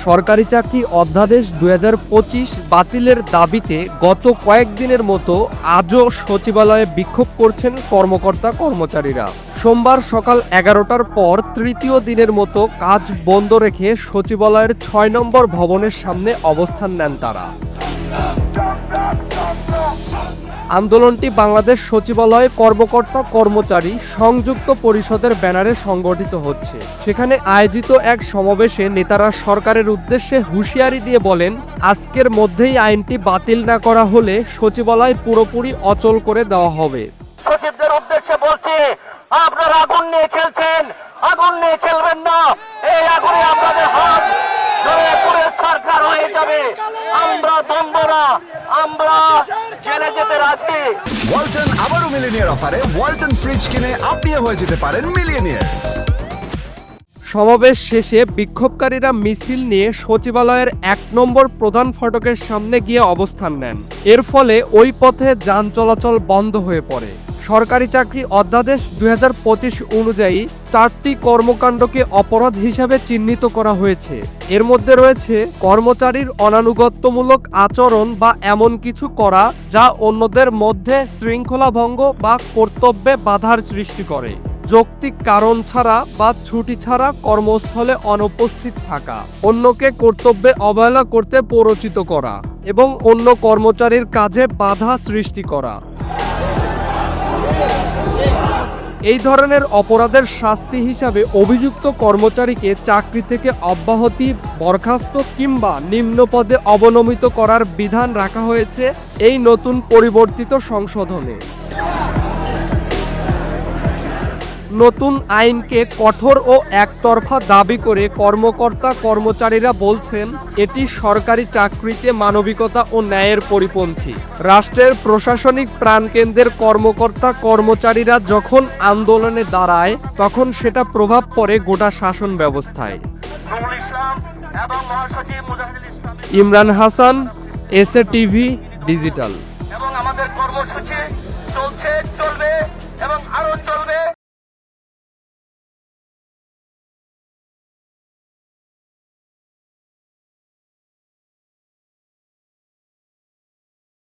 সরকারি চাকরি অধ্যাদেশ ২০২৫ বাতিলের দাবিতে গত কয়েকদিনের মতো আজও সচিবালয়ে বিক্ষোভ করছেন কর্মকর্তা কর্মচারীরা। সোমবার সকাল ১১টার পর তৃতীয় দিনের মতো কাজ বন্ধ রেখে সচিবালয়ের ৬ নম্বর ভবনের সামনে অবস্থান নেন তারা। আন্দোলনটি বাংলাদেশ সচিবালয় কর্মকর্তা কর্মচারী সংযুক্ত পরিষদের ব্যানারে সংগঠিত হচ্ছে। সেখানে আয়োজিত এক সমাবেশে নেতারা সরকারের উদ্দেশ্যে হুঁশিয়ারি দিয়ে বলেন, আজকের মধ্যেই আইনটি বাতিল না করা হলে সচিবালয় পুরোপুরি অচল করে দেওয়া হবে। সচিবদের উদ্দেশ্যে বলছি, আপনারা আগুন নিয়ে খেলছেন, আগুন নিয়ে খেলবেন না। এই আগুনে আপনাদের হাত ধরে পুরো সরকার হয়ে যাবে। আমরা দ্বন্দ্ব না, আমরা জেলে যেতে রাজি। ওয়ালটন আবারও মিলিয়নিয়ার অফারে ওয়ালটন ফ্রিজ কিনে আপনিও হয়ে যেতে পারেন মিলিয়নিয়ার। সমাবেশ শেষে বিক্ষোভকারীরা মিছিল নিয়ে সচিবালয়ের ১ নম্বর প্রধান ফটকের সামনে গিয়ে অবস্থান নেন। এর ফলে ওই পথে যান চলাচল বন্ধ হয়ে পড়ে। সরকারি চাকরি অধ্যাদেশ ২০২৫ অনুযায়ী ৪টি কর্মকাণ্ডকে অপরাধ হিসাবে চিহ্নিত করা হয়েছে। এর মধ্যে রয়েছে কর্মচারীর অনানুগত্যমূলক আচরণ বা এমন কিছু করা যা অন্যদের মধ্যে শৃঙ্খলা ভঙ্গ বা কর্তব্যে বাধার সৃষ্টি করে, যৌক্তিক কারণ ছাড়া বা ছুটি ছাড়া কর্মস্থলে অনুপস্থিত থাকা, অন্যকে কর্তব্যে অবহেলা করতে প্ররোচিত করা এবং অন্য কর্মচারীর কাজে বাধা সৃষ্টি করা। এই ধরনের অপরাধের শাস্তি হিসাবে অভিযুক্ত কর্মচারীকে চাকরি থেকে অব্যাহতি, বরখাস্ত কিংবা নিম্ন পদে অবনমিত করার বিধান রাখা হয়েছে এই নতুন পরিবর্তিত সংশোধনে। নতুন আইনকে কঠোর ও একতরফা দাবি করে কর্মকর্তা কর্মচারীরা বলছেন, এটি সরকারি চাকরিতে মানবিকতা ও ন্যায়ের পরিপন্থী। রাষ্ট্রের প্রশাসনিক প্রাণকেন্দ্রের কর্মকর্তা কর্মচারীরা যখন আন্দোলনে দাঁড়ায় তখন সেটা প্রভাব পড়ে গোটা শাসন ব্যবস্থায়। Imran Hasan, SA TV digital.